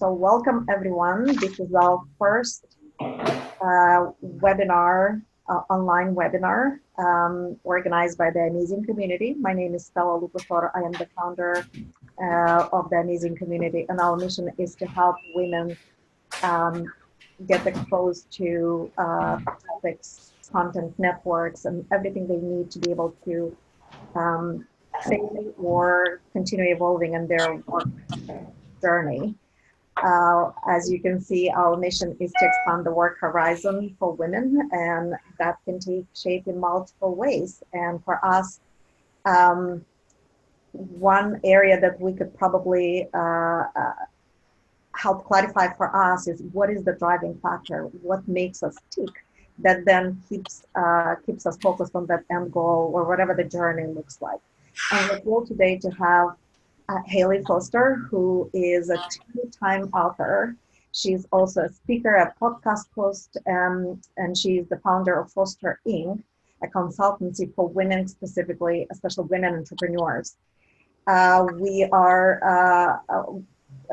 So welcome everyone. This is our first webinar, online webinar organized by the Amazing Community. My name is Stella Lucator. I am the founder of the Amazing Community, and our mission is to help women get exposed to topics, content, networks, and everything they need to be able to fail or continue evolving in their work journey. As you can see, our mission is to expand the work horizon for women, and that can take shape in multiple ways. And for us, one area that we could probably help clarify for us is what is the driving factor, what makes us tick, that then keeps us focused on that end goal or whatever the journey looks like. And we're thrilled today to have Hayley Foster, who is a two-time author. She's also a speaker, a podcast host, and she's the founder of Foster Inc., a consultancy for women, specifically, especially women entrepreneurs. We are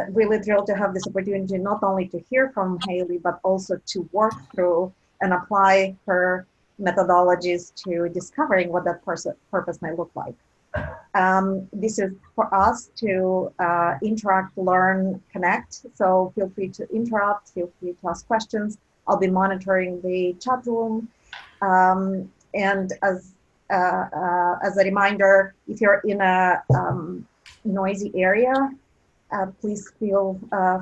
really thrilled to have this opportunity not only to hear from Hayley, but also to work through and apply her methodologies to discovering what that purpose may look like. This is for us to interact, learn, connect. So feel free to interrupt, feel free to ask questions. I'll be monitoring the chat room. And as a reminder, if you're in a noisy area, please feel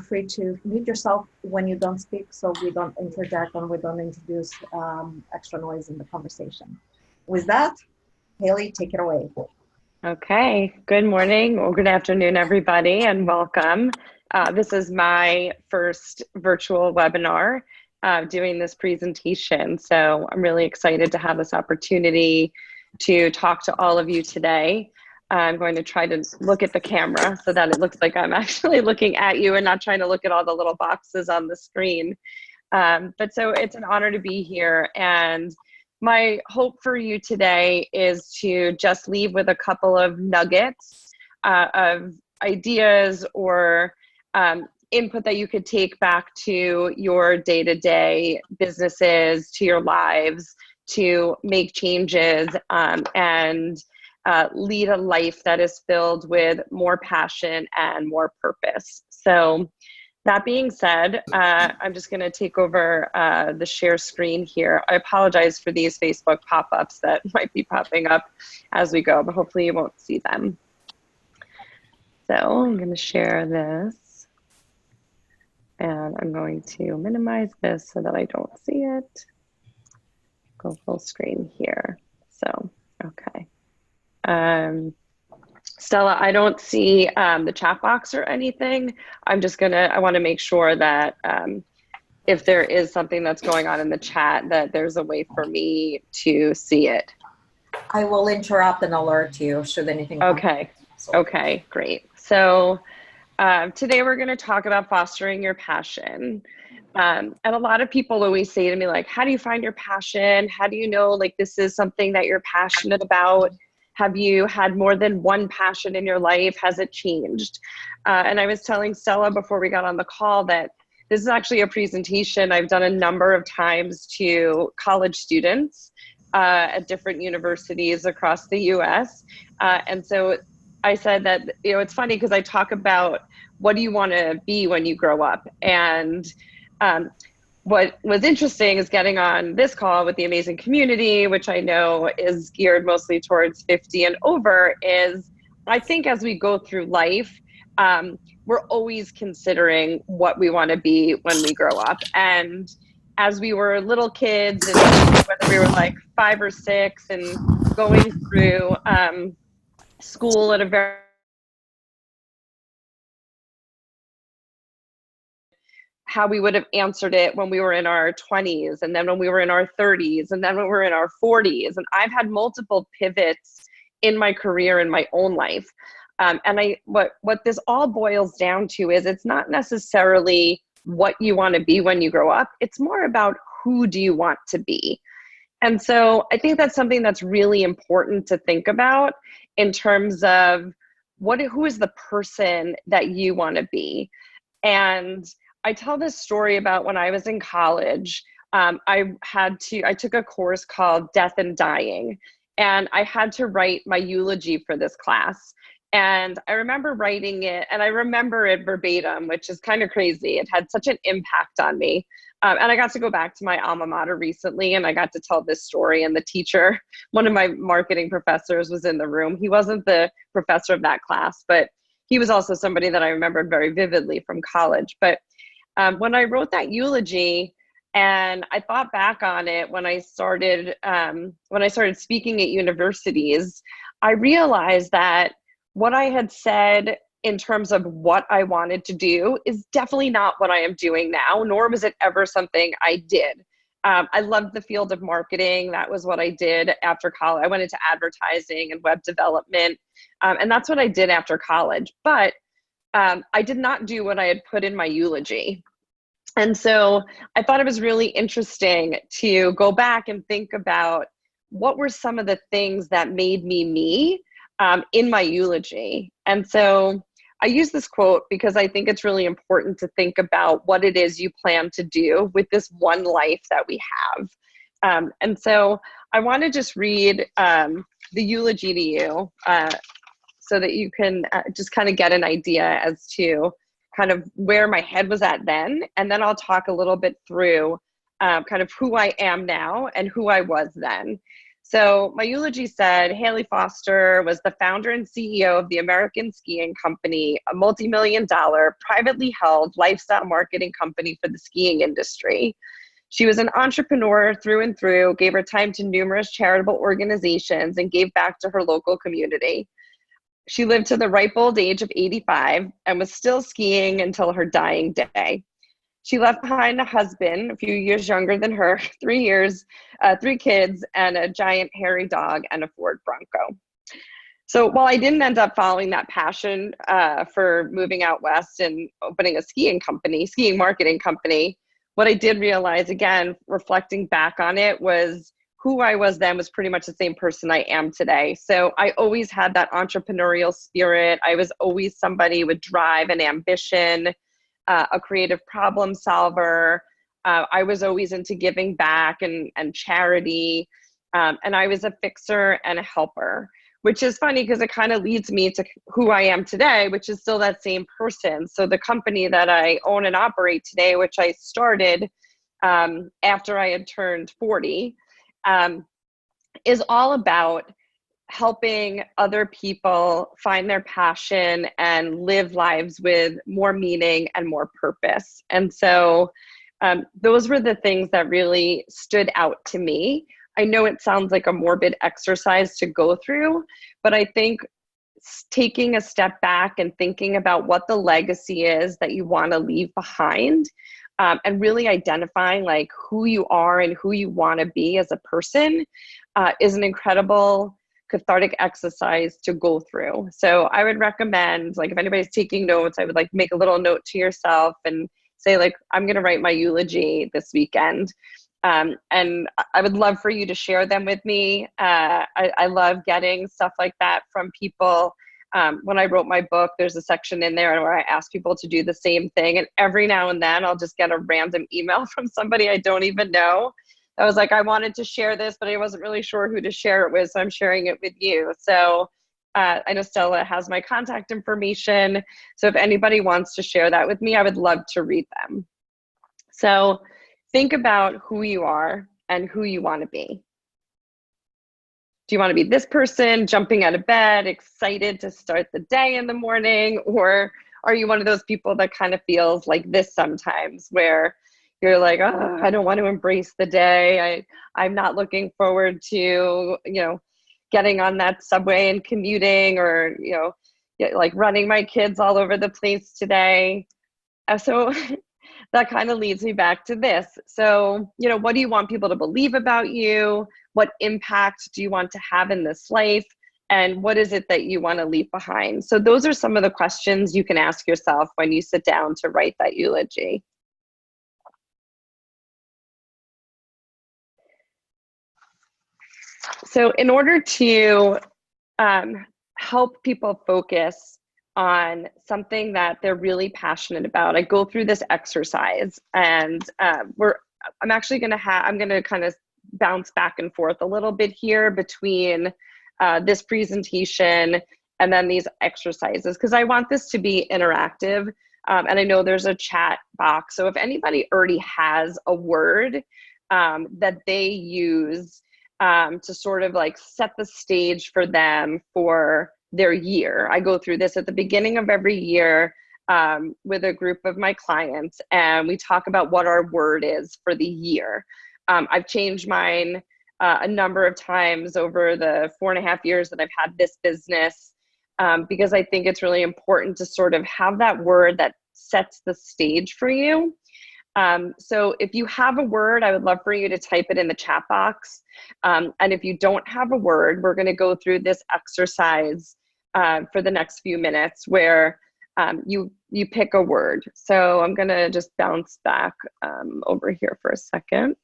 free to mute yourself when you don't speak, so we don't interject and we don't introduce extra noise in the conversation. With that, Hayley, take it away. Okay, good morning or good afternoon, everybody, and welcome. This is my first virtual webinar doing this presentation, so I'm really excited to have this opportunity to talk to all of you today. I'm going to try to look at the camera so that it looks like I'm actually looking at you and not trying to look at all the little boxes on the screen. But so it's an honor to be here, and my hope for you today is to just leave with a couple of nuggets of ideas or input that you could take back to your day-to-day businesses, to your lives, to make changes and lead a life that is filled with more passion and more purpose. So that being said, I'm just going to take over the share screen here. I apologize for these Facebook pop-ups that might be popping up as we go, but hopefully you won't see them. So I'm going to share this, and I'm going to minimize this so that I don't see it. Go full screen here. So, okay. Stella, I don't see the chat box or anything. I want to make sure that if there is something that's going on in the chat, that there's a way for me to see it. I will interrupt and alert you should anything come. Okay, okay, great. So today we're going to talk about fostering your passion. And a lot of people always say to me, like, how do you find your passion? How do you know, like, this is something that you're passionate about? Have you had more than one passion in your life? Has it changed? And I was telling Stella before we got on the call that this is actually a presentation I've done a number of times to college students at different universities across the US. And so I said that, you know, it's funny because I talk about what do you want to be when you grow up? And what was interesting is getting on this call with the Amazing Community, which I know is geared mostly towards 50 and over, is I think as we go through life, we're always considering what we want to be when we grow up. And as we were little kids, and whether we were like 5 or 6 and going through school at a very how we would have answered it when we were in our 20s, and then when we were in our 30s, and then when we were in our 40s. And I've had multiple pivots in my career, in my own life. And what this all boils down to is it's not necessarily what you want to be when you grow up. It's more about who do you want to be. And so I think that's something that's really important to think about in terms of who is the person that you want to be. And I tell this story about when I was in college. I took a course called Death and Dying, and I had to write my eulogy for this class. And I remember writing it, and I remember it verbatim, which is kind of crazy. It had such an impact on me. And I got to go back to my alma mater recently, and I got to tell this story. And the teacher, one of my marketing professors, was in the room. He wasn't the professor of that class, but he was also somebody that I remembered very vividly from college. But when I wrote that eulogy, and I thought back on it when I started speaking at universities, I realized that what I had said in terms of what I wanted to do is definitely not what I am doing now, nor was it ever something I did. I loved the field of marketing. That was what I did after college. I went into advertising and web development, and that's what I did after college. But I did not do what I had put in my eulogy. And so I thought it was really interesting to go back and think about what were some of the things that made me in my eulogy. And so I use this quote because I think it's really important to think about what it is you plan to do with this one life that we have. And so I want to just read the eulogy to you so that you can just kind of get an idea as to kind of where my head was at then. And then I'll talk a little bit through kind of who I am now and who I was then. So my eulogy said, Hayley Foster was the founder and CEO of the American Skiing Company, a multi-million-dollar, privately held lifestyle marketing company for the skiing industry. She was an entrepreneur through and through, gave her time to numerous charitable organizations, and gave back to her local community. She lived to the ripe old age of 85 and was still skiing until her dying day. She left behind a husband, a few years younger than her, 3 kids, and a giant hairy dog and a Ford Bronco. So while I didn't end up following that passion for moving out west and opening a skiing marketing company, what I did realize, again, reflecting back on it, was who I was then was pretty much the same person I am today. So I always had that entrepreneurial spirit. I was always somebody with drive and ambition, a creative problem solver. I was always into giving back and charity. And I was a fixer and a helper, which is funny because it kind of leads me to who I am today, which is still that same person. So the company that I own and operate today, which I started after I had turned 40, is all about helping other people find their passion and live lives with more meaning and more purpose. And so those were the things that really stood out to me. I know it sounds like a morbid exercise to go through, but I think taking a step back and thinking about what the legacy is that you want to leave behind, and really identifying like who you are and who you want to be as a person is an incredible cathartic exercise to go through. So I would recommend, like, if anybody's taking notes, I would like make a little note to yourself and say, like, I'm going to write my eulogy this weekend. And I would love for you to share them with me. I love getting stuff like that from people. When I wrote my book, there's a section in there where I ask people to do the same thing. And every now and then I'll just get a random email from somebody I don't even know. I was like, I wanted to share this, but I wasn't really sure who to share it with, so I'm sharing it with you. So I know Stella has my contact information. So if anybody wants to share that with me, I would love to read them. So think about who you are and who you want to be. Do you want to be this person jumping out of bed, excited to start the day in the morning? Or are you one of those people that kind of feels like this sometimes, where you're like, oh, I don't want to embrace the day. I'm not looking forward to, getting on that subway and commuting, or, like running my kids all over the place today. So that kind of leads me back to this. So, what do you want people to believe about you? What impact do you want to have in this life? And what is it that you want to leave behind? So those are some of the questions you can ask yourself when you sit down to write that eulogy. So in order to help people focus on something that they're really passionate about. I go through this exercise, and I'm actually I'm gonna kind of bounce back and forth a little bit here between this presentation and then these exercises, because I want this to be interactive. And I know there's a chat box. So if anybody already has a word that they use to sort of like set the stage for them for their year. I go through this at the beginning of every year with a group of my clients, and we talk about what our word is for the year. I've changed mine a number of times over the 4.5 years that I've had this business, because I think it's really important to sort of have that word that sets the stage for you. So if you have a word, I would love for you to type it in the chat box. And if you don't have a word, we're going to go through this exercise for the next few minutes where you pick a word. So I'm going to just bounce back over here for a second.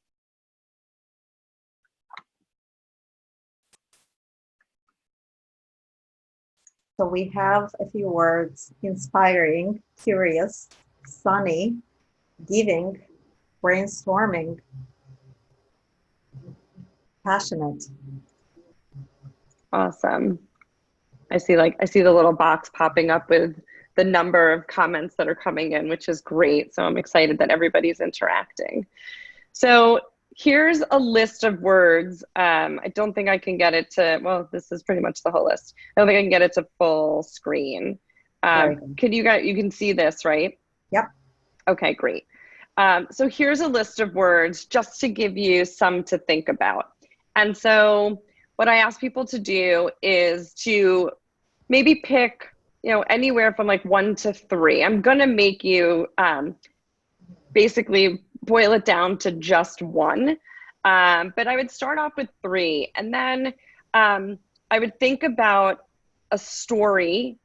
So we have a few words: inspiring, curious, sunny, giving, brainstorming, passionate. Awesome. I see the little box popping up with the number of comments that are coming in, which is great. So I'm excited that everybody's interacting. So here's a list of words. I don't think I can get it to, well, this is pretty much the whole list. I don't think I can get it to full screen. You can see this, right? Yep. Okay, great. So here's a list of words just to give you some to think about. And so what I ask people to do is to maybe pick, anywhere from like 1 to 3. I'm gonna make you basically boil it down to just 1. But I would start off with 3, and then I would think about a story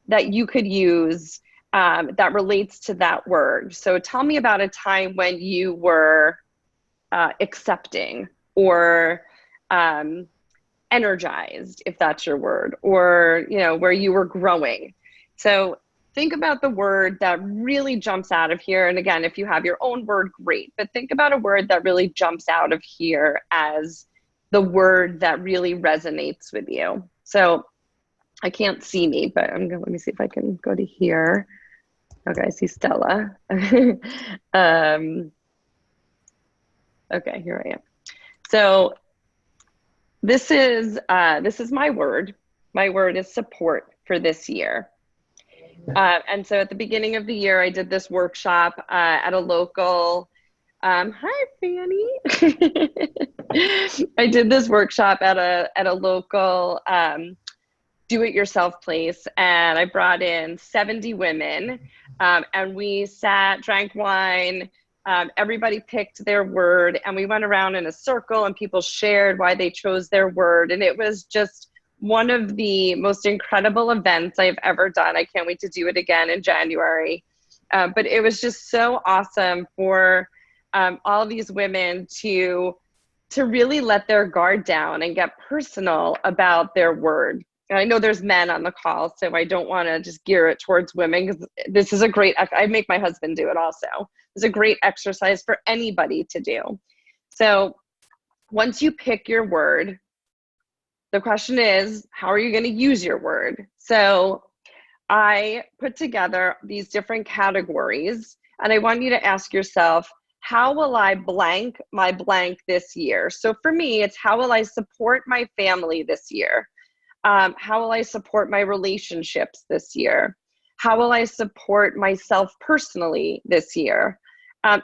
that you could use that relates to that word. So tell me about a time when you were accepting or energized, if that's your word, or where you were growing. So think about the word that really jumps out of here. And again, if you have your own word, great, but think about a word that really jumps out of here as the word that really resonates with you. So I can't see me, but let me see if I can go to here. Okay, I see Stella. Okay, here I am. So this is my word. My word is support for this year. And so at the beginning of the year, I did this workshop at a local, hi Fanny. I did this workshop at a local do-it-yourself place, and I brought in 70 women, and we sat, drank wine. Everybody picked their word, and we went around in a circle, and people shared why they chose their word. And it was just one of the most incredible events I've ever done. I can't wait to do it again in January. But it was just so awesome for all these women to really let their guard down and get personal about their word. And I know there's men on the call, so I don't want to just gear it towards women, because this is a great, I make my husband do it also. It's a great exercise for anybody to do. So once you pick your word, the question is, how are you going to use your word? So I put together these different categories, and I want you to ask yourself, how will I blank my blank this year? So for me, it's how will I support my family this year? How will I support my relationships this year? How will I support myself personally this year?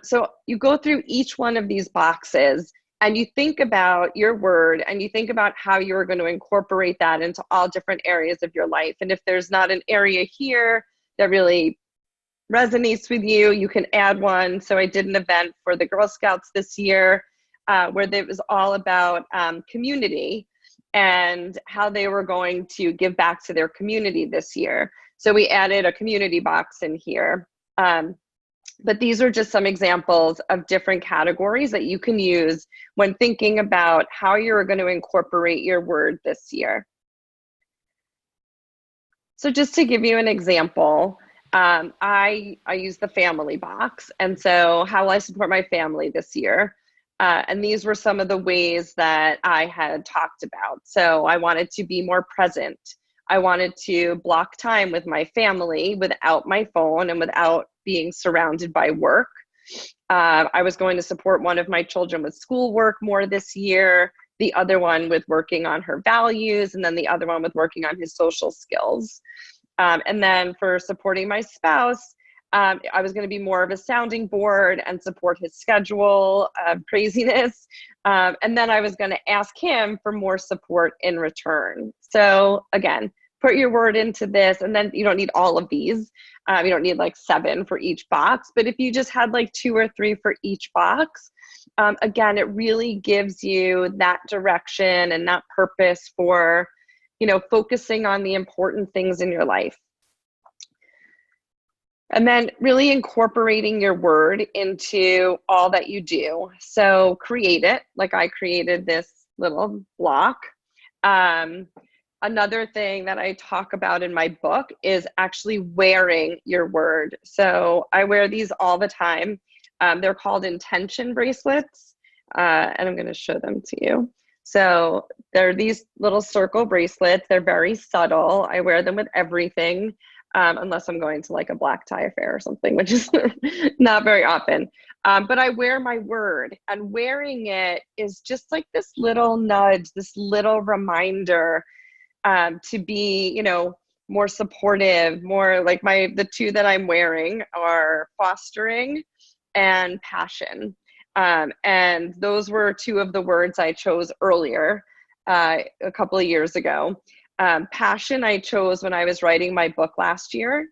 So you go through each one of these boxes, and you think about your word, and you think about how you're going to incorporate that into all different areas of your life. And if there's not an area here that really resonates with you, you can add one. So I did an event for the Girl Scouts this year where it was all about community and how they were going to give back to their community this year. So we added a community box in here. But these are just some examples of different categories that you can use when thinking about how you're going to incorporate your word this year. So just to give you an example, I use the family box. And so how will I support my family this year? And these were some of the ways that I had talked about. So I wanted to be more present. I wanted to block time with my family without my phone and without being surrounded by work. I was going to support one of my children with schoolwork more this year, the other one with working on her values, and then the other one with working on his social skills. And then for supporting my spouse, I was going to be more of a sounding board and support his schedule of craziness. And then I was going to ask him for more support in return. So again, put your word into this, and then you don't need all of these. You don't need like 7 for each box, but if you just had like 2 or 3 for each box, again, it really gives you that direction and that purpose for, focusing on the important things in your life. And then really incorporating your word into all that you do. So create it, like I created this little block. Another thing that I talk about in my book is actually wearing your word. So I wear these all the time. They're called intention bracelets, and I'm going to show them to you. So they're these little circle bracelets. They're very subtle. I wear them with everything, unless I'm going to like a black tie affair or something, which is not very often. But I wear my word, and wearing it is just like this little nudge, this little reminder to be, more supportive, more like the 2 that I'm wearing are fostering and passion. And those were 2 of the words I chose earlier, a couple of years ago. Passion I chose when I was writing my book last year.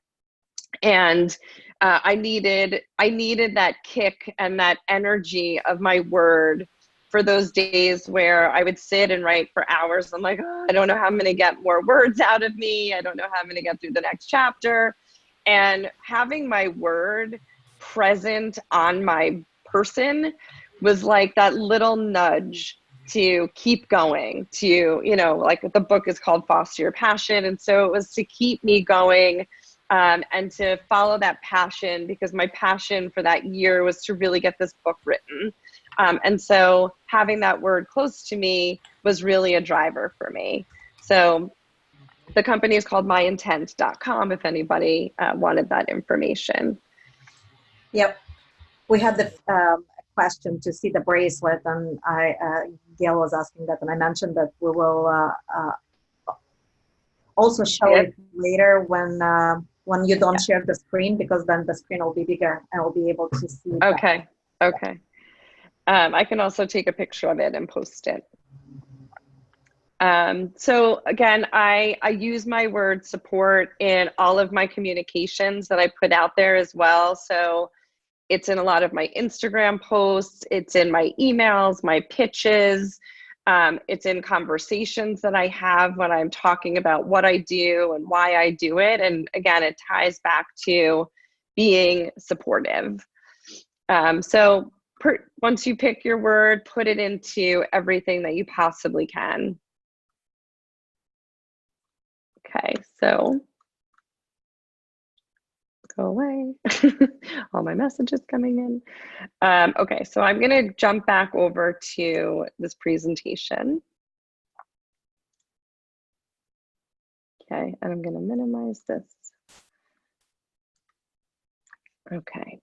And I needed that kick and that energy of my word for those days where I would sit and write for hours. I'm like, oh, I don't know how I'm going to get more words out of me. I don't know how I'm going to get through the next chapter. And having my word present on my person was like that little nudge to keep going, to, like the book is called Foster Your Passion. And so it was to keep me going and to follow that passion, because my passion for that year was to really get this book written. And so having that word close to me was really a driver for me. So the company is called amazing.community if anybody wanted that information. Yep. We had the question to see the bracelet, and Gail was asking that, and I mentioned that we will also show it later when you don't share the screen, because then the screen will be bigger and we'll be able to see. Okay. That. Okay. I can also take a picture of it and post it. So again, I use my word support in all of my communications that I put out there as well. So it's in a lot of my Instagram posts, it's in my emails, my pitches, it's in conversations that I have when I'm talking about what I do and why I do it. And again, it ties back to being supportive. So once you pick your word, put it into everything that you possibly can. Okay, so go away. All my messages coming in. Okay, so I'm going to jump back over to this presentation. Okay, and I'm going to minimize this. Okay.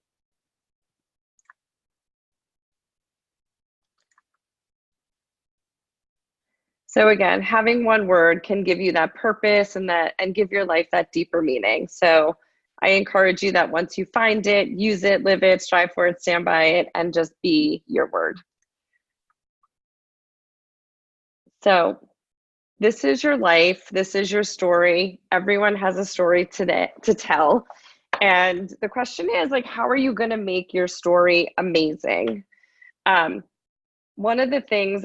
So again, having one word can give you that purpose and give your life that deeper meaning. So I encourage you that once you find it, use it, live it, strive for it, stand by it, and just be your word. So this is your life. This is your story. Everyone has a story today to tell. And the question is, like, how are you going to make your story amazing? One of the things,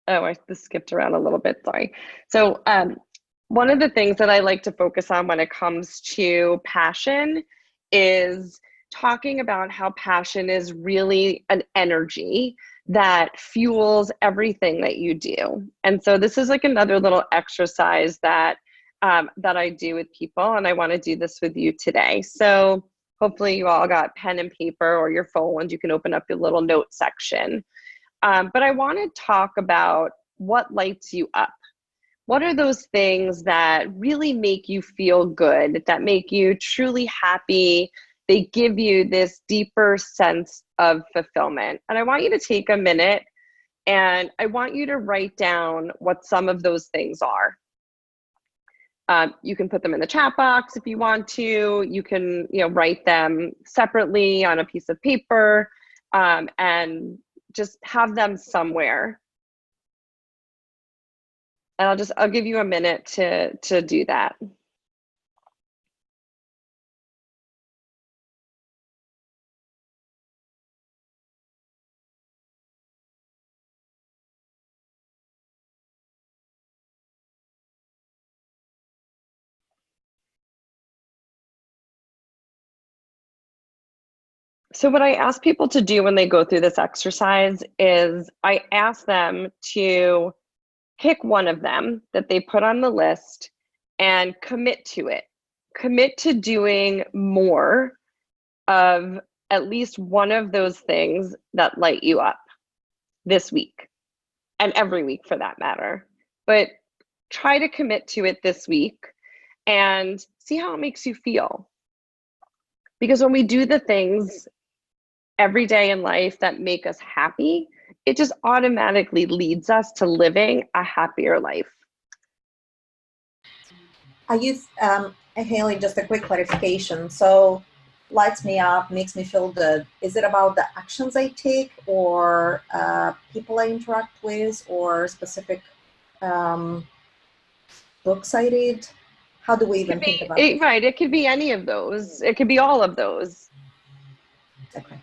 oh, I just skipped around a little bit, sorry. So one of the things that I like to focus on when it comes to passion is talking about how passion is really an energy that fuels everything that you do. And so this is like another little exercise that that I do with people, and I want to do this with you today. So hopefully you all got pen and paper or your phone, you can open up your little note section. But I want to talk about what lights you up. What are those things that really make you feel good, that make you truly happy? They give you this deeper sense of fulfillment. And I want you to take a minute and I want you to write down what some of those things are. You can put them in the chat box if you want to. You can, write them separately on a piece of paper, and just have them somewhere. And I'll give you a minute to do that. So what I ask people to do when they go through this exercise is I ask them to pick one of them that they put on the list and commit to it. Commit to doing more of at least one of those things that light you up this week, and every week for that matter. But try to commit to it this week and see how it makes you feel. Because when we do the things every day in life that make us happy, it just automatically leads us to living a happier life. Hayley, just a quick clarification. So lights me up, makes me feel good. Is it about the actions I take or people I interact with or specific books I read? How do we even think about it? Right, it could be any of those. It could be all of those. Okay.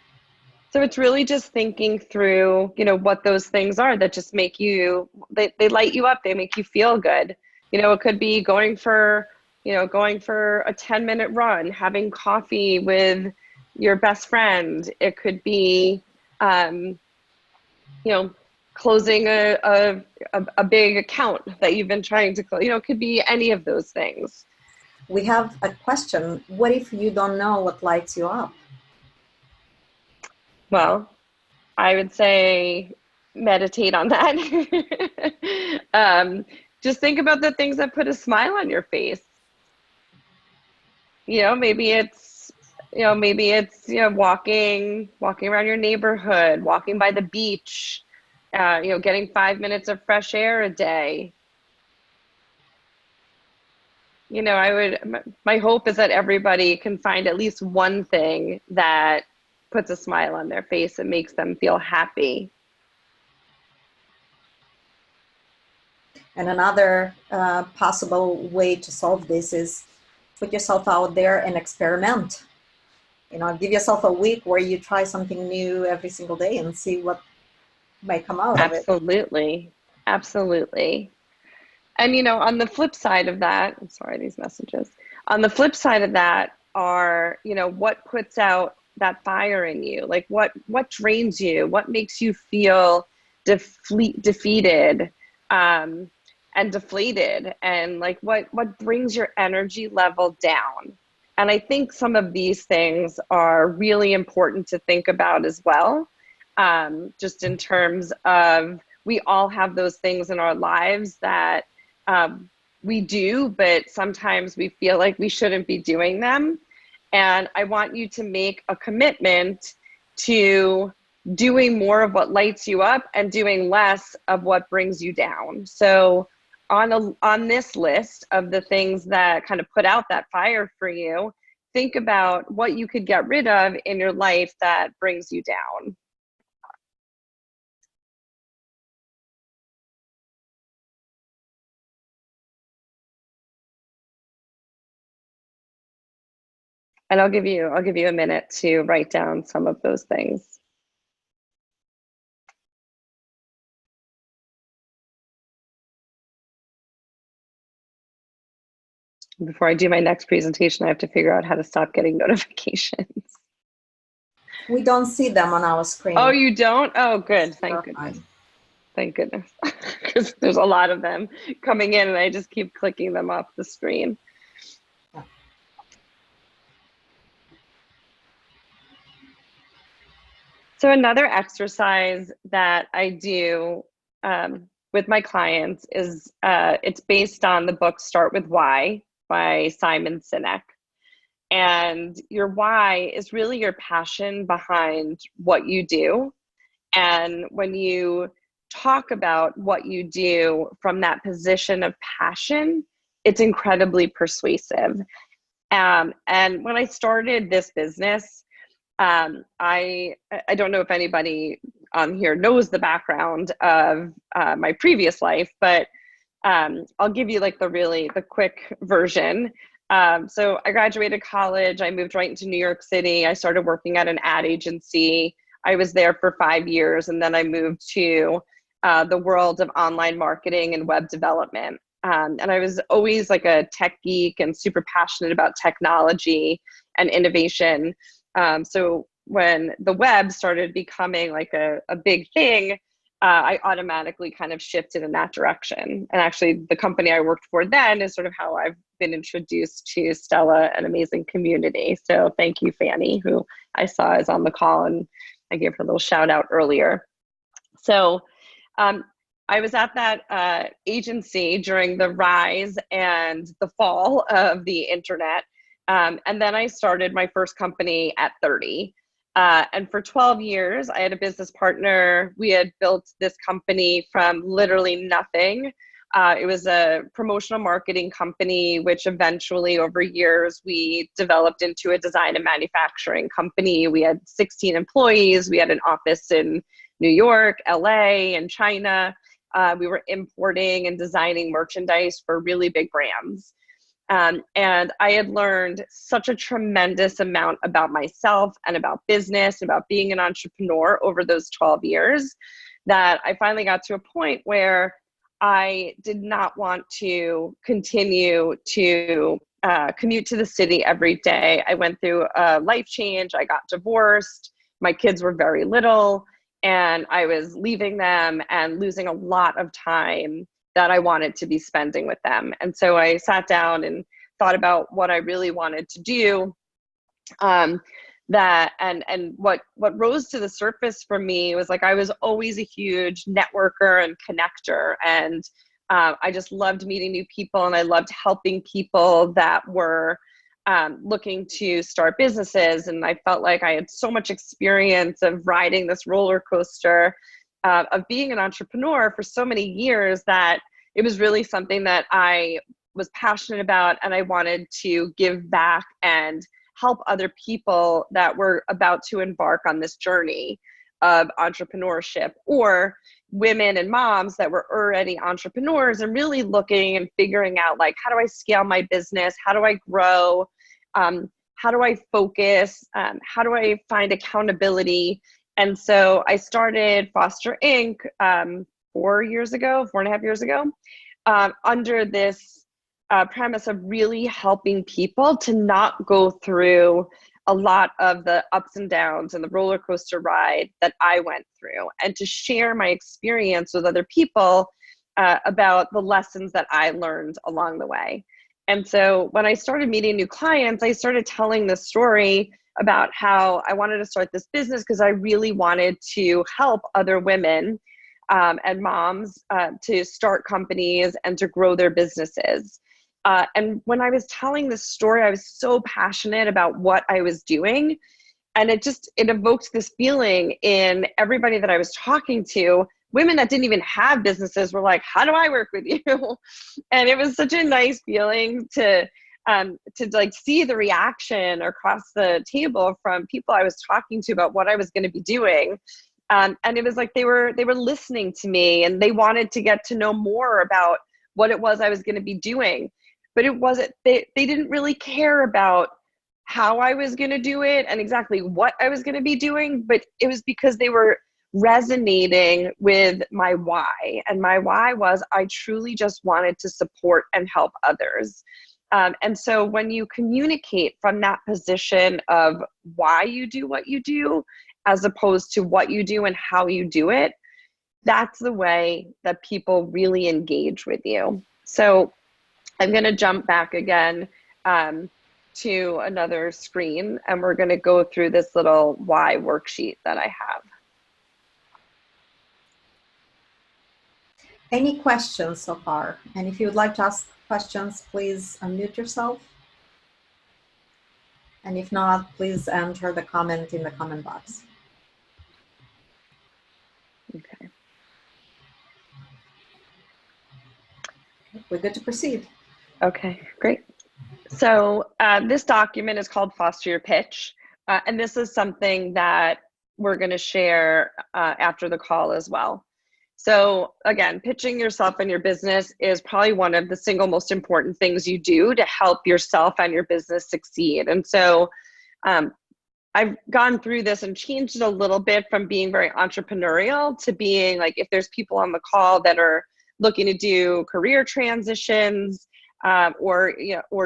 So it's really just thinking through, what those things are that just make you, they light you up, they make you feel good. It could be going for a 10-minute run, having coffee with your best friend. It could be, closing a big account that you've been trying to close. It could be any of those things. We have a question. What if you don't know what lights you up? Well, I would say meditate on that. Just think about the things that put a smile on your face. Maybe it's walking around your neighborhood, walking by the beach, getting 5 minutes of fresh air a day. My hope is that everybody can find at least one thing that puts a smile on their face and makes them feel happy. And another possible way to solve this is put yourself out there and experiment. Give yourself a week where you try something new every single day and see what might come out of it. Absolutely. Absolutely. And, on the flip side of that, I'm sorry, these messages. On the flip side of that are, what puts out that fire in you? Like what drains you? What makes you feel defeated and deflated? And like what brings your energy level down? And I think some of these things are really important to think about as well. Just in terms of, we all have those things in our lives that we do, but sometimes we feel like we shouldn't be doing them. And I want you to make a commitment to doing more of what lights you up and doing less of what brings you down. So on this list of the things that kind of put out that fire for you, think about what you could get rid of in your life that brings you down. And I'll give you a minute to write down some of those things. Before I do my next presentation, I have to figure out how to stop getting notifications. We don't see them on our screen. Oh, you don't? Oh, good. Thank goodness. Thank goodness, because there's a lot of them coming in and I just keep clicking them off the screen. So another exercise that I do with my clients is it's based on the book Start With Why by Simon Sinek. And your why is really your passion behind what you do. And when you talk about what you do from that position of passion, it's incredibly persuasive. And when I started this business, I don't know if anybody on here knows the background of my previous life, but I'll give you like the quick version. So I graduated college, I moved right into New York City. I started working at an ad agency. I was there for 5 years, and then I moved to the world of online marketing and web development. And I was always like a tech geek and super passionate about technology and innovation. So when the web started becoming like a big thing, I automatically kind of shifted in that direction. And actually the company I worked for then is sort of how I've been introduced to Stella and Amazing Community. So thank you, Fanny, who I saw is on the call, and I gave her a little shout out earlier. So I was at that agency during the rise and the fall of the internet. And then I started my first company at 30. And for 12 years, I had a business partner. We had built this company from literally nothing. It was a promotional marketing company, which eventually over years, we developed into a design and manufacturing company. We had 16 employees. We had an office in New York, LA, and China. We were importing and designing merchandise for really big brands. And I had learned such a tremendous amount about myself and about business, about being an entrepreneur over those 12 years, that I finally got to a point where I did not want to continue to commute to the city every day. I went through a life change. I got divorced. My kids were very little, and I was leaving them and losing a lot of time that I wanted to be spending with them. And so I sat down and thought about what I really wanted to do. And what rose to the surface for me was like, I was always a huge networker and connector. And I just loved meeting new people, and I loved helping people that were looking to start businesses. And I felt like I had so much experience of riding this roller coaster of being an entrepreneur for so many years that it was really something that I was passionate about, and I wanted to give back and help other people that were about to embark on this journey of entrepreneurship, or women and moms that were already entrepreneurs and really looking and figuring out, like, how do I scale my business? How do I grow? How do I focus? How do I find accountability? And so I started Foster Inc. 4.5 years ago, under this premise of really helping people to not go through a lot of the ups and downs and the roller coaster ride that I went through, and to share my experience with other people about the lessons that I learned along the way. And so when I started meeting new clients, I started telling this story about how I wanted to start this business because I really wanted to help other women and moms to start companies and to grow their businesses. And when I was telling this story, I was so passionate about what I was doing. And it evoked this feeling in everybody that I was talking to. Women that didn't even have businesses were like, how do I work with you? And it was such a nice feeling to like see the reaction across the table from people I was talking to about what I was going to be doing. And it was like they were listening to me, and they wanted to get to know more about what it was I was going to be doing. But it wasn't, they didn't really care about how I was going to do it and exactly what I was going to be doing, but it was because they were resonating with my why. And my why was I truly just wanted to support and help others. And so when you communicate from that position of why you do what you do, as opposed to what you do and how you do it, That's the way that people really engage with you. So I'm going to jump back again to another screen, and we're going to go through this little why worksheet that I have. Any questions so far? And if you would like to ask questions, please unmute yourself. And if not, please enter the comment in the comment box. Okay. We're good to proceed. Okay, great. So this document is called Foster Your Pitch. And this is something that we're going to share after the call as well. So again, pitching yourself and your business is probably one of the single most important things you do to help yourself and your business succeed. And so I've gone through this and changed it a little bit from being very entrepreneurial to being like, if there's people on the call that are looking to do career transitions, or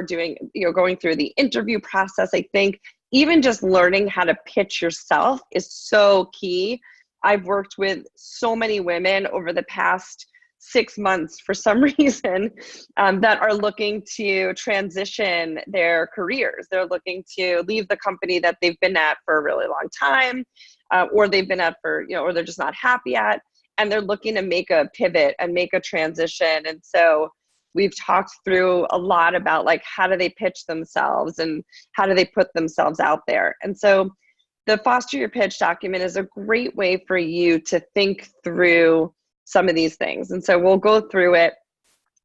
doing, going through the interview process, I think even just learning how to pitch yourself is so key. I've worked with so many women over the past 6 months for some reason that are looking to transition their careers. They're looking to leave the company that they've been at for a really long time, or they've been at for, or they're just not happy at, and they're looking to make a pivot and make a transition. And so we've talked through a lot about like, how do they pitch themselves and how do they put themselves out there? And so the Foster Your Pitch document is a great way for you to think through some of these things. And so we'll go through it.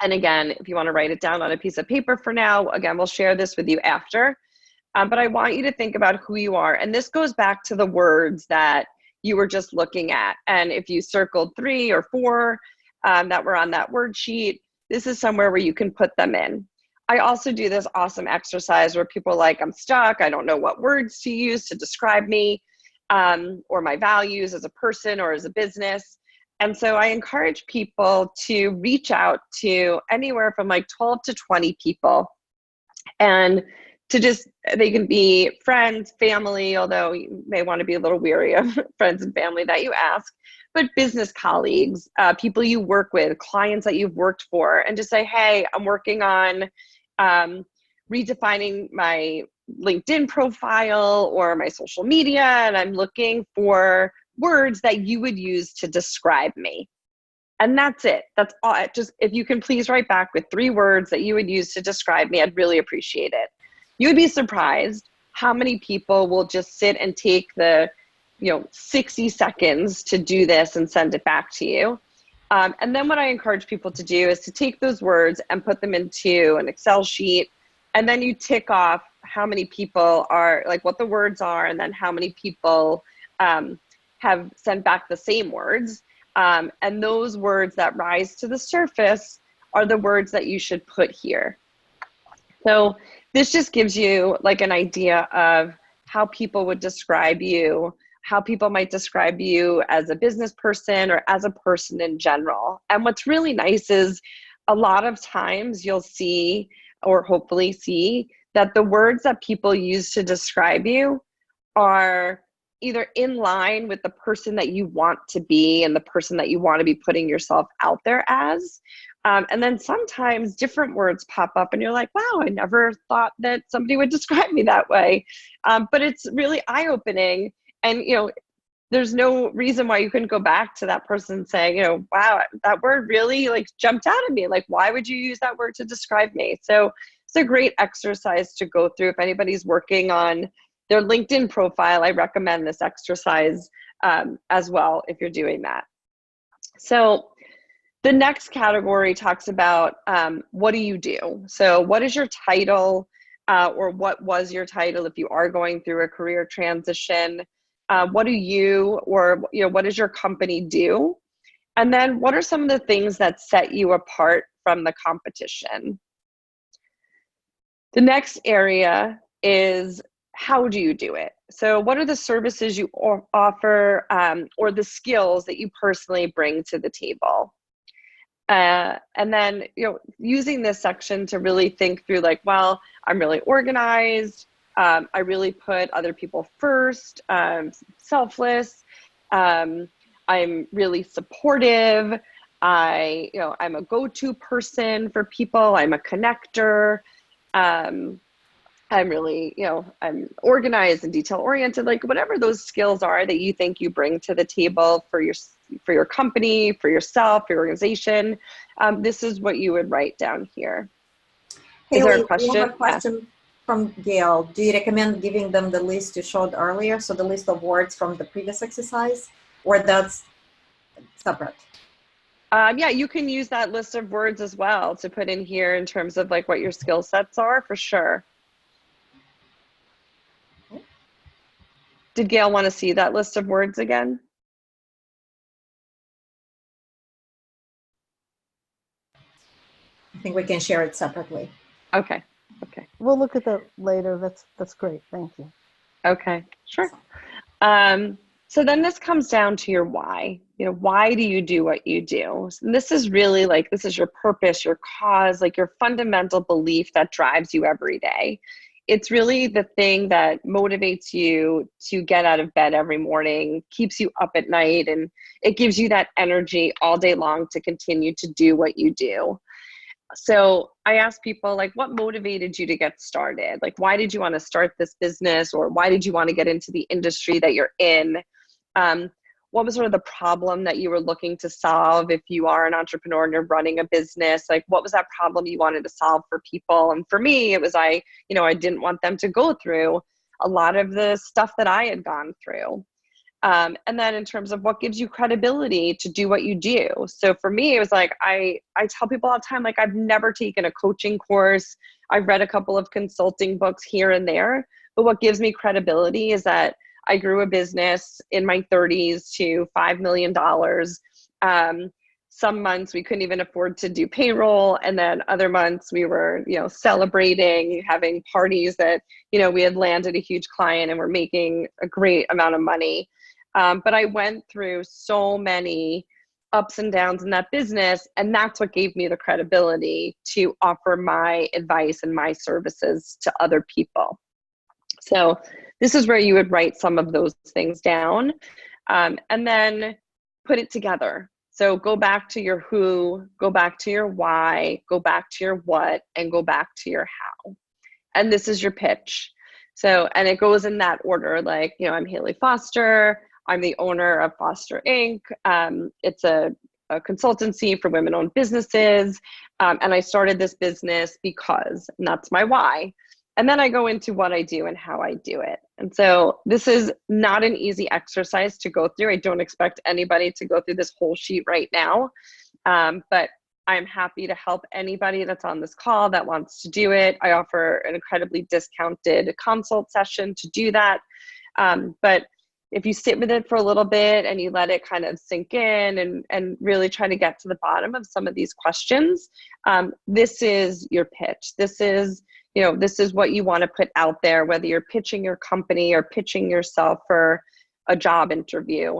And again, if you want to write it down on a piece of paper for now, again, we'll share this with you after. But I want you to think about who you are. And this goes back to the words that you were just looking at. And if you circled 3 or 4 that were on that word sheet, this is somewhere where you can put them in. I also do this awesome exercise where people are like, I'm stuck. I don't know what words to use to describe me or my values as a person or as a business. And so I encourage people to reach out to anywhere from like 12 to 20 people, and to just, they can be friends, family, although you may want to be a little weary of friends and family that you ask, but business colleagues, people you work with, clients that you've worked for, and just say, hey, I'm working on redefining my LinkedIn profile or my social media, and I'm looking for words that you would use to describe me. And that's it. That's all. Just, if you can please write back with 3 words that you would use to describe me, I'd really appreciate it. You would be surprised how many people will just sit and take the 60 seconds to do this and send it back to you. And then what I encourage people to do is to take those words and put them into an Excel sheet. And then you tick off how many people are, like what the words are, and then how many people have sent back the same words. And those words that rise to the surface are the words that you should put here. So this just gives you like an idea of how people would describe you, how people might describe you as a business person or as a person in general. And what's really nice is a lot of times you'll see, or hopefully see, that the words that people use to describe you are either in line with the person that you want to be and the person that you want to be putting yourself out there as. And then sometimes different words pop up and you're like, wow, I never thought that somebody would describe me that way. But it's really eye-opening. And, there's no reason why you couldn't go back to that person saying, wow, that word really like jumped out at me. Like, why would you use that word to describe me? So it's a great exercise to go through. If anybody's working on their LinkedIn profile, I recommend this exercise as well if you're doing that. So the next category talks about what do you do? So what is your title, or what was your title if you are going through a career transition? What do you, or what does your company do? And then what are some of the things that set you apart from the competition? The next area is, how do you do it? So what are the services you offer, or the skills that you personally bring to the table? And then, using this section to really think through like, well, I'm really organized. I really put other people first, selfless. I'm I'm really supportive. I'm a go-to person for people. I'm a connector. I'm really, I'm organized and detail oriented, like whatever those skills are that you think you bring to the table for your company, for yourself, for your organization. This is what you would write down here. Is there a Hayley, we have question? a question from Gail. Do you recommend giving them the list you showed earlier, so the list of words from the previous exercise, or that's separate? Yeah, you can use that list of words as well to put in here in terms of like what your skill sets are, for sure. Did Gail want to see that list of words again? I think we can share it separately. Okay. Okay. We'll look at that later. That's great. Thank you. Okay. Sure. So then this comes down to your why. Why do you do what you do? And this is really like, this is your purpose, your cause, like your fundamental belief that drives you every day. It's really the thing that motivates you to get out of bed every morning, keeps you up at night, and it gives you that energy all day long to continue to do what you do. So I ask people, like, what motivated you to get started? Like, why did you want to start this business, or why did you want to get into the industry that you're in? What was sort of the problem that you were looking to solve if you are an entrepreneur and you're running a business? Like, what was that problem you wanted to solve for people? And for me, it was I didn't want them to go through a lot of the stuff that I had gone through. And then in terms of what gives you credibility to do what you do. So for me, it was like, I tell people all the time, like, I've never taken a coaching course. I've read a couple of consulting books here and there, but what gives me credibility is that I grew a business in my 30s to $5 million. Some months we couldn't even afford to do payroll. And then other months we were, celebrating, having parties that, we had landed a huge client and we're making a great amount of money. But I went through so many ups and downs in that business, and that's what gave me the credibility to offer my advice and my services to other people. So this is where you would write some of those things down, and then put it together. So go back to your who, go back to your why, go back to your what, and go back to your how. And this is your pitch. So, and it goes in that order, like, I'm Hayley Foster. I'm the owner of Foster Inc. It's a consultancy for women-owned businesses. And I started this business because, and that's my why. And then I go into what I do and how I do it. And so this is not an easy exercise to go through. I don't expect anybody to go through this whole sheet right now. But I'm happy to help anybody that's on this call that wants to do it. I offer an incredibly discounted consult session to do that. But if you sit with it for a little bit and you let it kind of sink in and really try to get to the bottom of some of these questions, this is your pitch. This is what you want to put out there, whether you're pitching your company or pitching yourself for a job interview.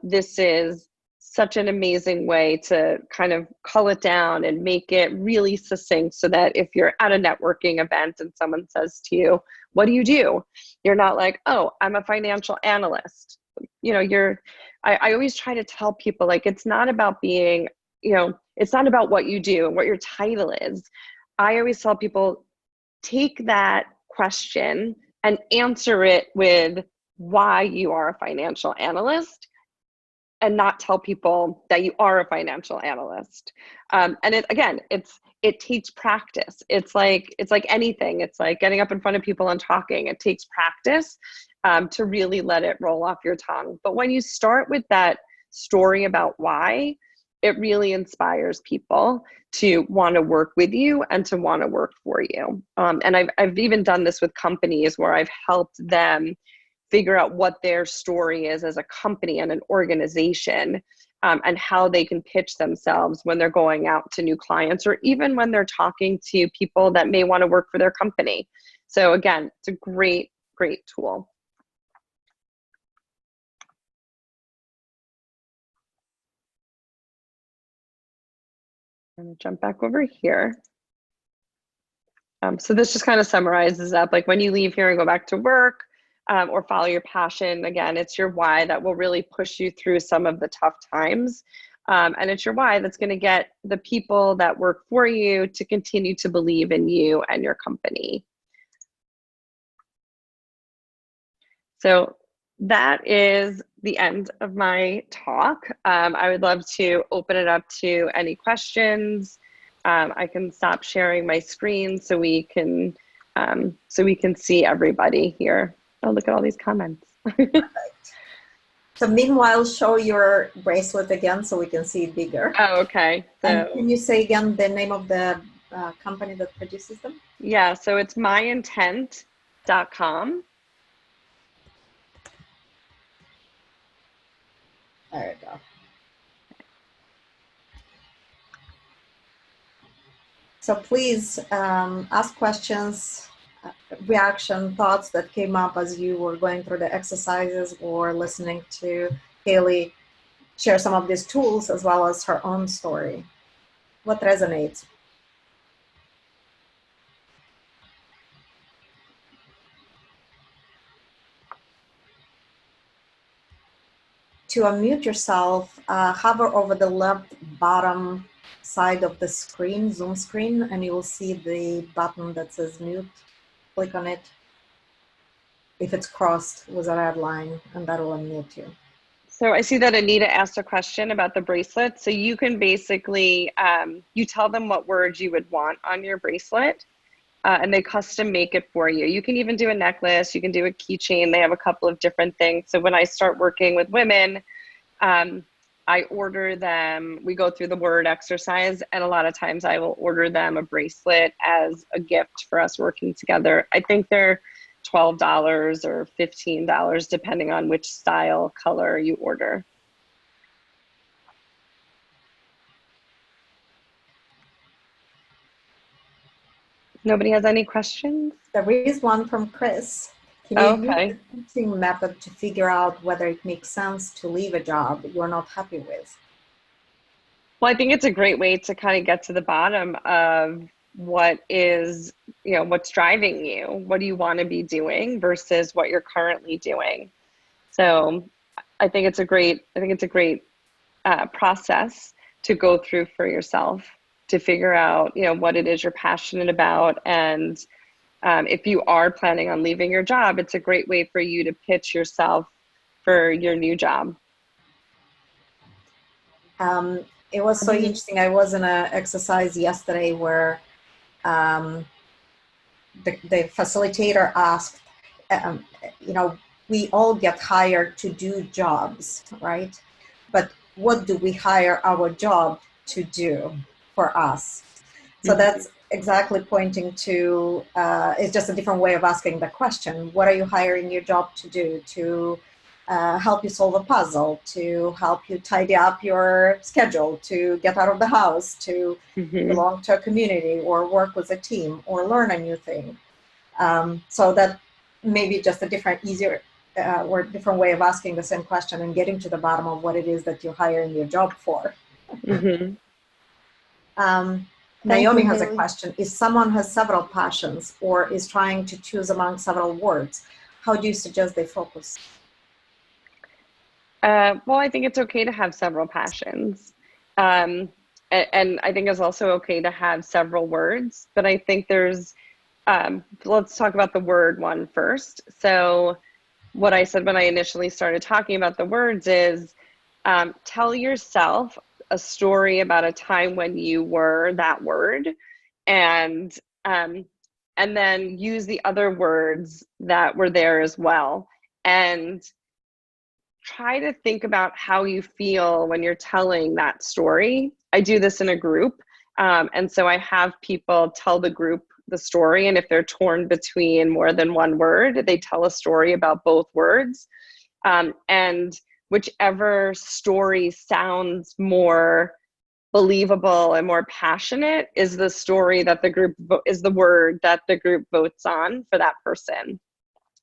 This is such an amazing way to kind of cull it down and make it really succinct, so that if you're at a networking event and someone says to you, what do? You're not like, oh, I'm a financial analyst. I always try to tell people, like, it's not about being, it's not about what you do and what your title is. I always tell people, take that question and answer it with why you are a financial analyst, and not tell people that you are a financial analyst. And it takes practice. It's like anything. It's like getting up in front of people and talking. It takes practice to really let it roll off your tongue. But when you start with that story about why, it really inspires people to want to work with you and to want to work for you. And I've even done this with companies where I've helped them figure out what their story is as a company and an organization, and how they can pitch themselves when they're going out to new clients, or even when they're talking to people that may want to work for their company. So again, it's a great, great tool. I'm going to jump back over here. So this just kind of summarizes up, like, when you leave here and go back to work, or follow your passion. Again, it's your why that will really push you through some of the tough times. And it's your why that's going to get the people that work for you to continue to believe in you and your company. So that is the end of my talk. I would love to open it up to any questions. I can stop sharing my screen so we can see everybody here. Oh, look at all these comments. Perfect. So meanwhile, show your bracelet again so we can see it bigger. Oh, okay. So, and can you say again the name of the company that produces them? Yeah, so it's myintent.com. There you go. So please ask questions, reaction, thoughts that came up as you were going through the exercises or listening to Hayley share some of these tools as well as her own story. What resonates? To unmute yourself, hover over the left bottom side of the screen, Zoom screen, and you will see the button that says mute. Click on it. If it's crossed with a red line, and that will unmute you. So I see that Anita asked a question about the bracelet. So you can basically, you tell them what words you would want on your bracelet, and they custom make it for you. You can even do a necklace, you can do a keychain. They have a couple of different things. So when I start working with women, I order them, we go through the word exercise, and a lot of times I will order them a bracelet as a gift for us working together. I think they're $12 or $15, depending on which style, color you order. Nobody has any questions? There is one from Chris. Can you Okay. use the teaching method to figure out whether it makes sense to leave a job you're not happy with? Well, I think it's a great way to kind of get to the bottom of what is, what's driving you. What do you want to be doing versus what you're currently doing? So I think it's a great, process to go through for yourself to figure out, what it is you're passionate about. And if you are planning on leaving your job, it's a great way for you to pitch yourself for your new job. It was so interesting. I was in an exercise yesterday where the facilitator asked, we all get hired to do jobs, right? But what do we hire our job to do for us? So that's exactly pointing to, it's just a different way of asking the question. What are you hiring your job to do? To help you solve a puzzle, to help you tidy up your schedule, to get out of the house, to belong to a community or work with a team or learn a new thing. So that may be just a different, easier or different way of asking the same question and getting to the bottom of what it is that you're hiring your job for. Naomi has a question. If someone has several passions or is trying to choose among several words, how do you suggest they focus? Well, I think it's okay to have several passions. And I think it's also okay to have several words, but I think there's, let's talk about the word one first. So what I said when I initially started talking about the words is, tell yourself a story about a time when you were that word, and then use the other words that were there as well. And try to think about how you feel when you're telling that story. I do this in a group. And so I have people tell the group the story. And if they're torn between more than one word, they tell a story about both words. And whichever story sounds more believable and more passionate is the story that the group is the word that the group votes on for that person.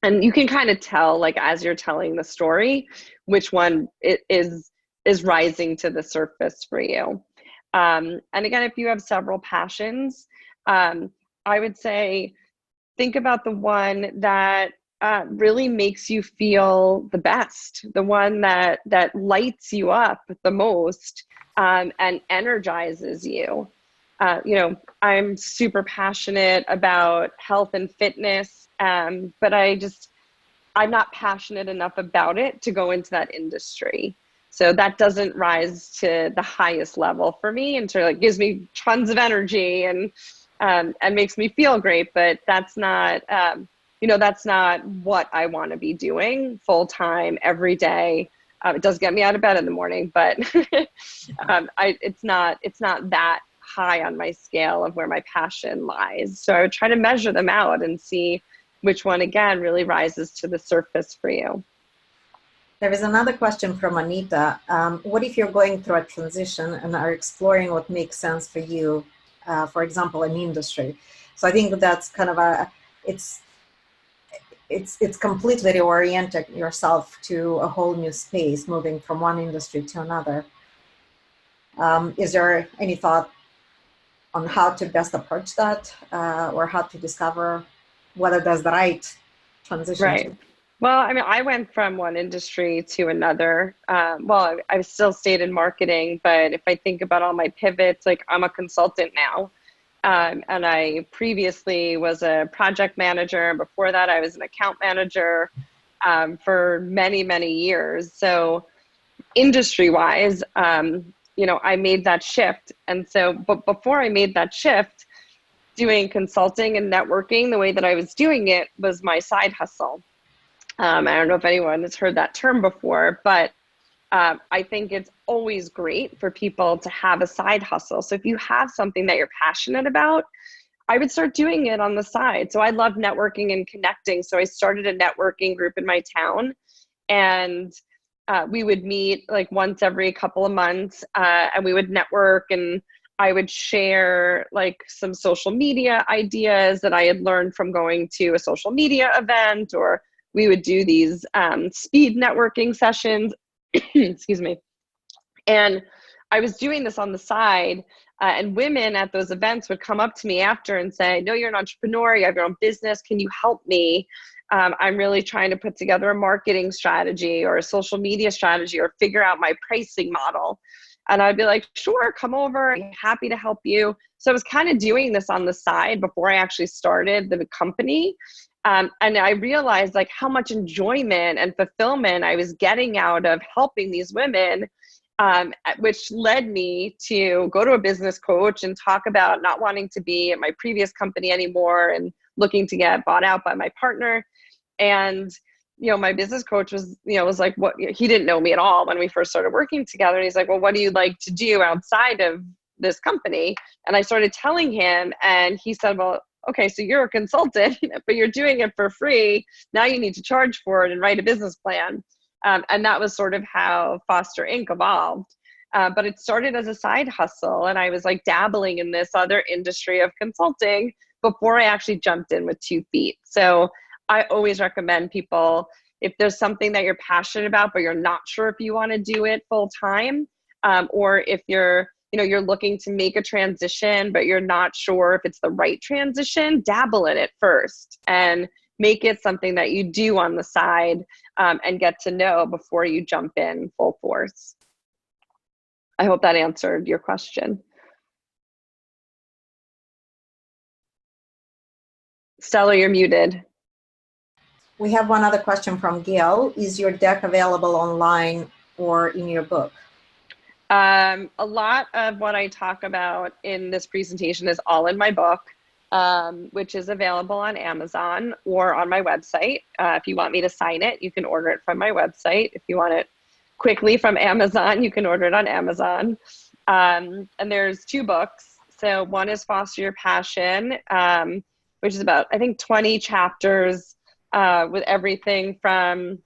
And you can kind of tell, like, as you're telling the story, which one it is rising to the surface for you. And again, if you have several passions, I would say think about the one that really makes you feel the best, the one that lights you up the most, and energizes you. I'm super passionate about health and fitness, but I'm not passionate enough about it to go into that industry. So that doesn't rise to the highest level for me, and sort of like gives me tons of energy and makes me feel great. But that's not, that's not what I want to be doing full time every day. It does get me out of bed in the morning, but it's not that high on my scale of where my passion lies. So I would try to measure them out and see which one, again, really rises to the surface for you. There is another question from Anita. What if you're going through a transition and are exploring what makes sense for you, for example, an industry? So I think that's kind of it's completely reorienting yourself to a whole new space, moving from one industry to another. Is there any thought on how to best approach that, or how to discover whether that's the right transition? Right. Well, I mean, I went from one industry to another. I still stayed in marketing, but if I think about all my pivots, like I'm a consultant now. And I previously was a project manager. Before that, I was an account manager for many, many years. So industry-wise, I made that shift. And so, but before I made that shift, doing consulting and networking, the way that I was doing it was my side hustle. I don't know if anyone has heard that term before, but I think it's always great for people to have a side hustle. So if you have something that you're passionate about, I would start doing it on the side. So I love networking and connecting. So I started a networking group in my town, and we would meet like once every couple of months, and we would network, and I would share like some social media ideas that I had learned from going to a social media event, or we would do these speed networking sessions. Excuse me. And I was doing this on the side, and women at those events would come up to me after and say, "No, you're an entrepreneur, you have your own business. Can you help me? I'm really trying to put together a marketing strategy or a social media strategy or figure out my pricing model." And I'd be like, "Sure, come over. I'm happy to help you." So I was kind of doing this on the side before I actually started the company. And I realized like how much enjoyment and fulfillment I was getting out of helping these women, which led me to go to a business coach and talk about not wanting to be at my previous company anymore and looking to get bought out by my partner. And my business coach was like, what, he didn't know me at all when we first started working together. And he's like, "Well, what do you like to do outside of this company?" And I started telling him, and he said, "Well, okay, so you're a consultant, but you're doing it for free. Now you need to charge for it and write a business plan." And that was sort of how Foster Inc. evolved. But it started as a side hustle, and I was like dabbling in this other industry of consulting before I actually jumped in with 2 feet. So I always recommend people, if there's something that you're passionate about, but you're not sure if you want to do it full time, or if you're looking to make a transition, but you're not sure if it's the right transition, dabble in it first and make it something that you do on the side, and get to know before you jump in full force. I hope that answered your question. Stella, you're muted. We have one other question from Gail. Is your deck available online or in your book? A lot of what I talk about in this presentation is all in my book, which is available on Amazon or on my website. If you want me to sign it, you can order it from my website. If you want it quickly from Amazon, you can order it on Amazon. And there's 2 books. So one is Foster Your Passion, which is about, I think, 20 chapters, with everything from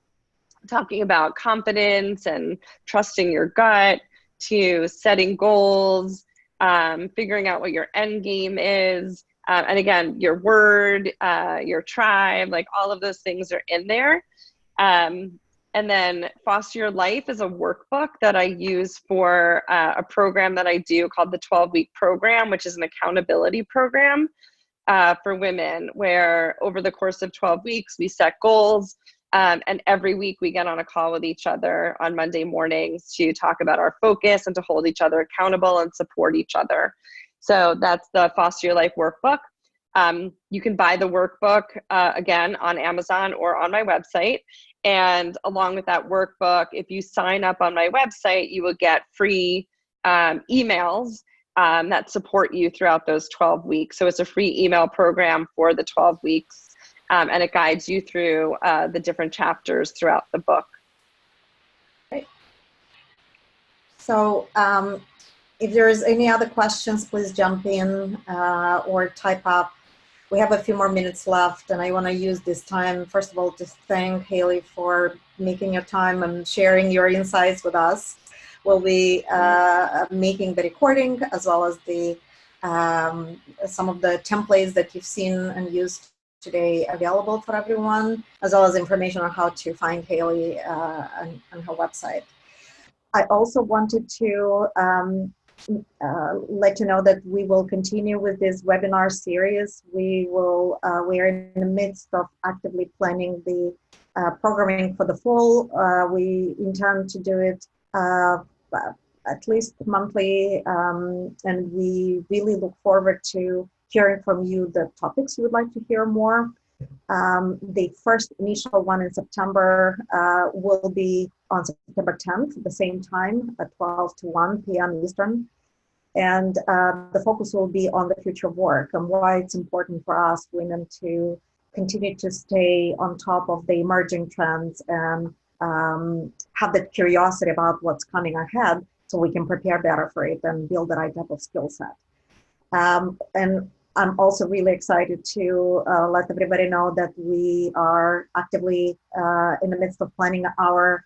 talking about confidence and trusting your gut to setting goals, figuring out what your end game is. And again, your word, your tribe, like all of those things are in there. And then Foster Your Life is a workbook that I use for a program that I do called the 12-week program, which is an accountability program. for women, where over the course of 12 weeks, we set goals. And every week we get on a call with each other on Monday mornings to talk about our focus and to hold each other accountable and support each other. So that's the Foster Your Life workbook. You can buy the workbook, again, on Amazon or on my website. And along with that workbook, if you sign up on my website, you will get free emails that support you throughout those 12 weeks. So it's a free email program for the 12 weeks. And it guides you through the different chapters throughout the book. Great. So if there's any other questions, please jump in or type up. We have a few more minutes left, and I want to use this time, first of all, to thank Hayley for making your time and sharing your insights with us. We'll be making the recording as well as the some of the templates that you've seen and used today available for everyone, as well as information on how to find Hayley on her website. I also wanted to let you know that we will continue with this webinar series. We are in the midst of actively planning the programming for the fall. We intend to do it at least monthly, and we really look forward to hearing from you the topics you would like to hear more. The first initial one in September will be on September 10th, the same time at 12 to 1 p.m. Eastern. And the focus will be on the future of work and why it's important for us women to continue to stay on top of the emerging trends and have that curiosity about what's coming ahead so we can prepare better for it and build the right type of skill set. And I'm also really excited to let everybody know that we are actively in the midst of planning our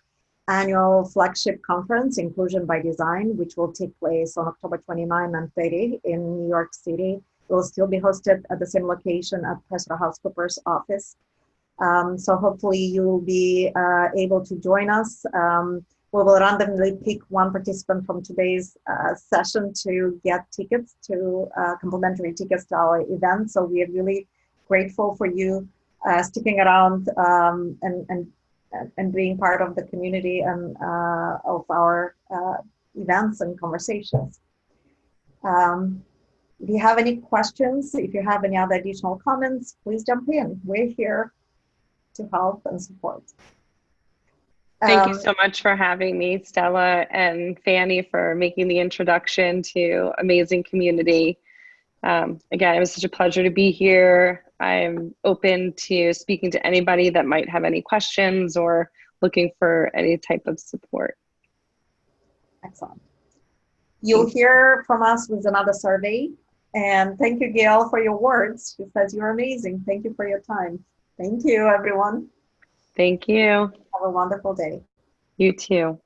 annual flagship conference, Inclusion by Design, which will take place on October 29 and 30 in New York City. It will still be hosted at the same location at PricewaterhouseCoopers office. So hopefully you'll be able to join us. We will randomly pick one participant from today's session to get tickets to complimentary tickets to our event. So we are really grateful for you sticking around and being part of the community and of our events and conversations. If you have any questions, if you have any other additional comments, please jump in. We're here to help and support. Thank you so much for having me, Stella and Fanny, for making the introduction to Amazing Community. Again, it was such a pleasure to be here. I'm open to speaking to anybody that might have any questions or looking for any type of support. Excellent. You'll hear from us with another survey. And thank you, Gail, for your words. She says you're amazing. Thank you for your time. Thank you, everyone. Thank you. Have a wonderful day. You too.